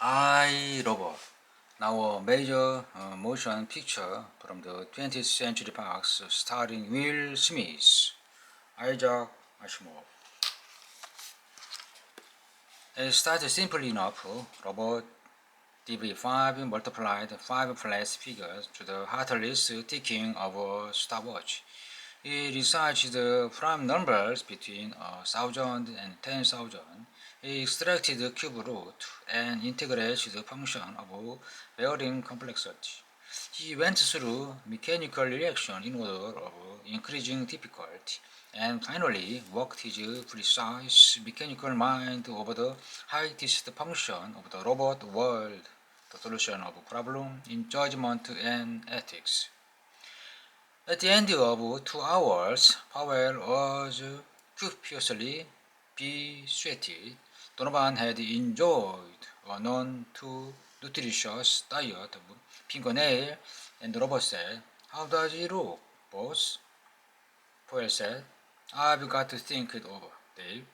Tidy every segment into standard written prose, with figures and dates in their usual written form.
I, Robot. Now a major motion picture from the 20th Century Fox starring Will Smith, Isaac Asimov. It started simply enough. Robot DB5 multiplied 5 flat figures to the heartless ticking of a stopwatch. He researched prime numbers between 1,000 and 10,000. He extracted the cube root and integrated the function of varying complexity. He went through mechanical reaction in order of increasing difficulty, and finally worked his precise mechanical mind over the highest function of the robot world, the solution of problem in judgment and ethics. At the end of 2 hours, Powell was copiously besweated. Donovan had enjoyed a none too nutritious diet of fingernail, and Robert said, "How does it look, boss?" Powell said, "I've got to think it over, Dave.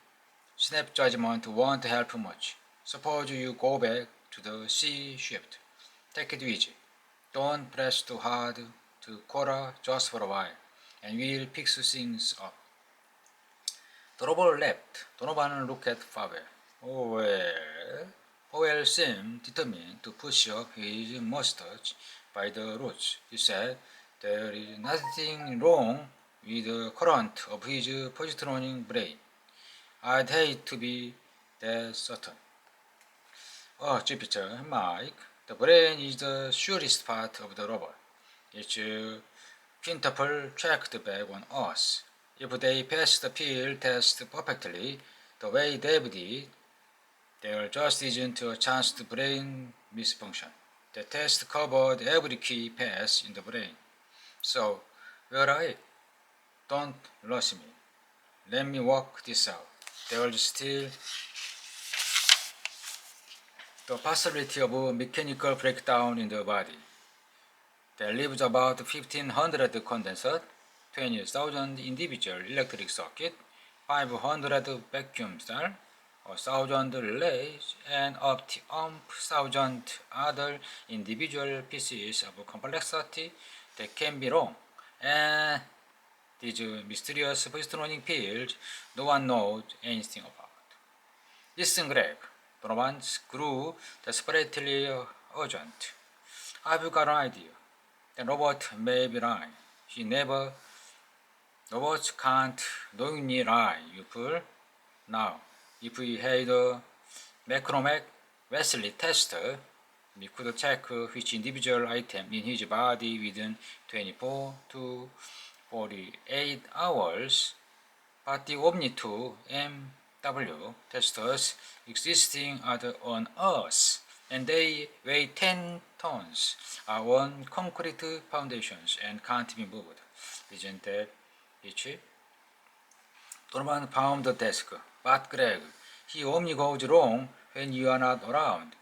Snap judgment won't help much. Suppose you go back to the C shift. Take it easy. Don't press too hard to Cora just for a while, and we'll fix things up." The robot left. Donovan looked at Powell. "Oh, well." Powell seemed determined to push up his mustache by the roots. He said, "There is nothing wrong with the current of his positronic brain. I'd hate to be that certain." "Oh, Jupiter, Mike, the brain is the surest part of the robot. It's quintuple checked back on us. If they pass the field test perfectly, the way Dave did, there just isn't a chance to brain misfunction. The test covered every key pass in the brain. So, where are you? Don't rush me. Let me work this out. There's still the possibility of a mechanical breakdown in the body. There lives about 1,500 condensers, 20,000 individual electric circuits, 500 vacuum cells, 1,000 relays, and up to 1,000 other individual pieces of complexity that can be wrong. And these mysterious positronic fields no one knows anything about. "Listen, Greg," Donovan grew desperately urgent. "I've got an idea. Then Robert may be lying. Robots can't knowingly lie, you fool. Now, if we had a McCormack Wesley tester, we could check which individual item in his body within 24 to 48 hours, but the Omni 2 MW testers existing on Earth, and they weigh 10 tons, are on concrete foundations and can't be moved. Isn't that itchy?" Donovan found the desk. "But Greg, he only goes wrong when you are not around.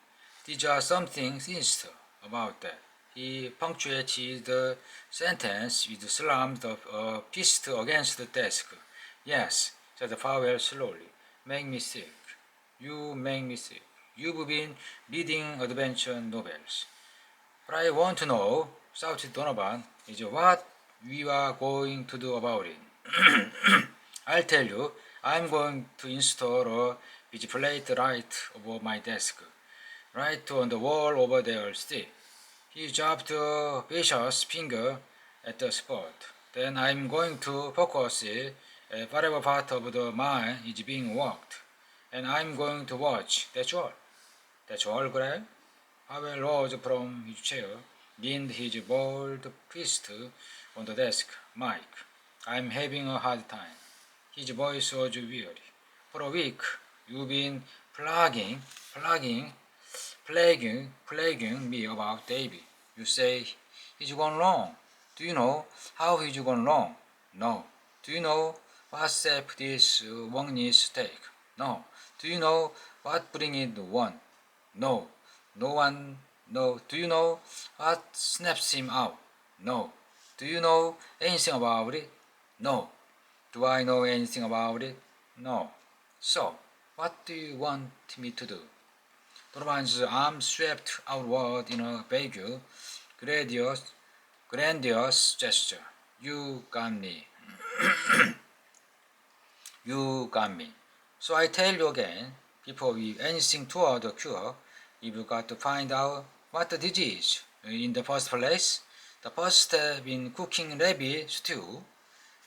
These are something sinister about that." He punctuated the sentence with slams of a fist against the desk. "Yes," said Powell slowly. "Make me sick. You make me sick. You've been reading adventure novels." "What I want to know," shouted Donovan, "is what we are going to do about it." "I'll tell you. I'm going to install a beach plate right over my desk, right on the wall over there, see." He dropped a vicious finger at the spot. "Then I'm going to focus it at whatever part of the mine is being worked, and I'm going to watch. That's all." "That's all, Greg?" Powell rose from his chair, leaned his bald fist on the desk. "Mike, I'm having a hard time." His voice was weary. "For a week, you've been plaguing me about Davy. You say he's gone wrong. Do you know how he's gone wrong? No. Do you know what step this one needs to take? No. Do you know what bring it on? No. No one. No. Do you know what snaps him out? No. Do you know anything about it? No. Do I know anything about it? No. So, what do you want me to do?" Donovan's arm swept outward in a vague, grandiose gesture. You got me. You got me. So I tell you again, before we anything toward the cure, you've got to find out what the disease in the first place. The first step in cooking rabbit stew,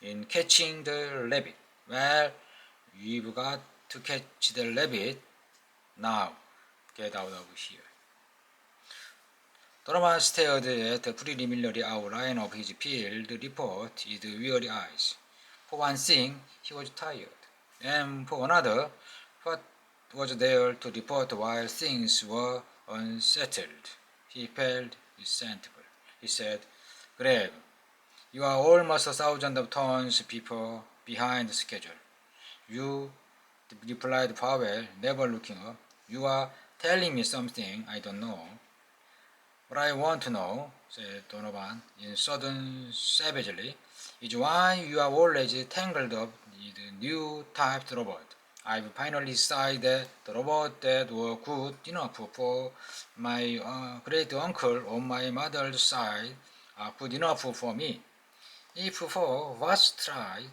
in catching the rabbit. Well, you've got to catch the rabbit now. Get out of here. Donovan stared at the preliminary outline of his field report with weary eyes. For one thing, he was tired, and for another, what was there to report while things were unsettled? He felt resentful. He said, Greg, you are almost 1,000 of tons people behind schedule. You, replied Powell, never looking up. You are telling me something I don't know. What I want to know, said Donovan in sudden savagely, is why you are always tangled up with new typed robot. I've finally decided that the robot that were good enough for my great uncle on my mother's side are good enough for me. If for what's tried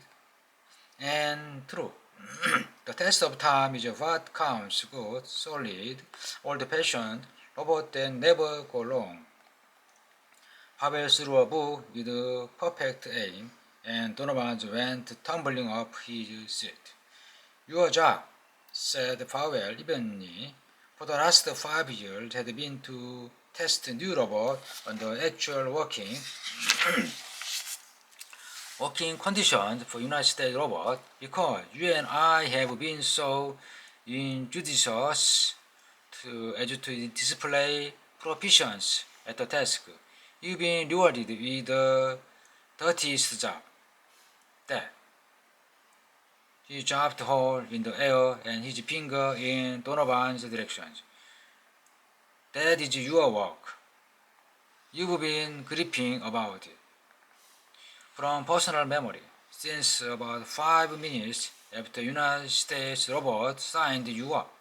and true. The test of time is what counts good, solid, old-fashioned robot that never go wrong. Pavel threw a book with perfect aim, and Donovan went tumbling up his seat. Your job, said Pavel evenly, for the last 5 years had been to test new robot under actual working conditions for United States robot, because you and I have been so injudicious as to display proficiency at the task. You've been rewarded with the dirtiest job. That. He dropped hold in the air and his finger in Donovan's direction. That is your work. You've been gripping about it. From personal memory, since about 5 minutes after United States robot signed you up.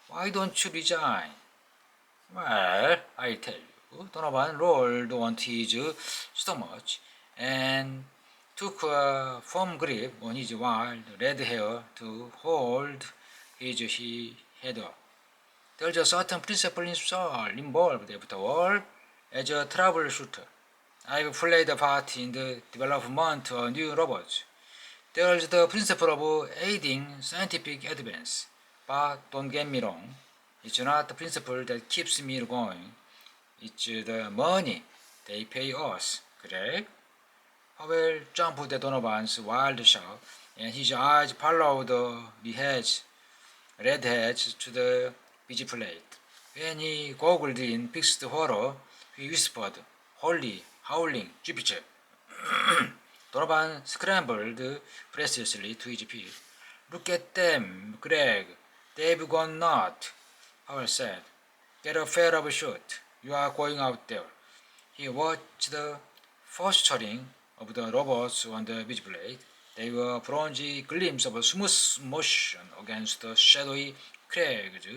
Why don't you resign? Well, I tell you, Donovan rolled onto his stomach and took a firm grip on his wild red hair to hold his head up. There's a certain principle involved after all. As a troubleshooter, I've played a part in the development of new robots. There's the principle of aiding scientific advance, but don't get me wrong, it's not the principle that keeps me going. It's the money they pay us, correct? Powell jumped at Donovan's wild shout, and his eyes followed the red heads to the busy plate. When he goggled in fixed horror, he whispered, Holy, howling, Jupiter. Donovan scrambled breathlessly to his feet. Look at them, Greg. They've gone nuts, Powell said. Get a fair of a shot. You are going out there. He watched the posturing of the robots on the switchblade. They were bronzy gleams of smooth motion against the shadowy crags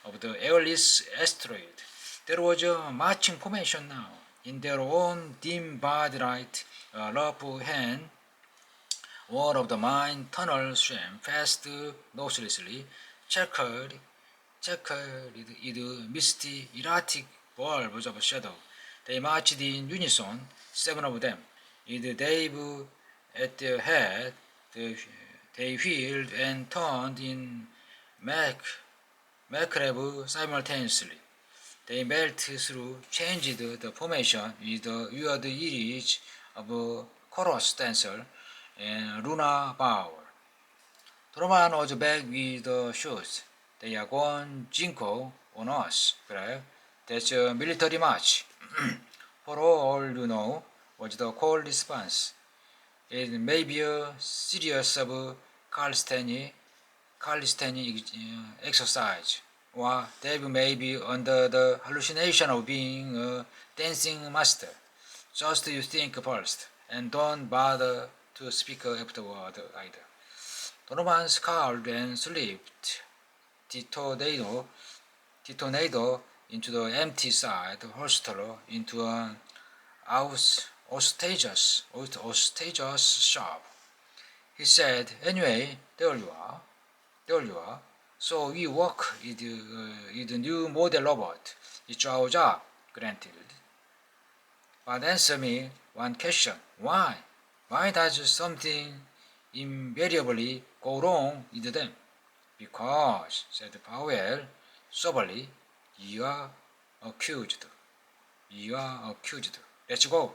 of the airless asteroid. There was a marching formation now. In their own dim body light, a rough hand wall of the mine tunnel swam fast noiselessly, checkered with misty, erratic bulbs of shadow. They marched in unison, 7 of them. With Dave at their head, they wheeled and turned in macabre simultaneously. They melted through, changed the formation with the weird image of a chorus dancer and Luna Bauer. Donovan was back with the shoes. They are going Jinko on us, Greg. That's a military march. For all you know, was the cold response. It may be a series of calisthenics exercise, or Dave may be under the hallucination of being a dancing master. Just you think first, and don't bother to speak afterward either. Donovan scowled and slipped the tornado detonator into the empty side holster into an auspicious shop. He said, "Anyway, there you are. There you are. So we work with the new model robot. It's our job, granted. But answer me one question. Why? Why does something invariably go wrong with them?" "Because," said Powell soberly, "you are accused. You are accused. Let's go."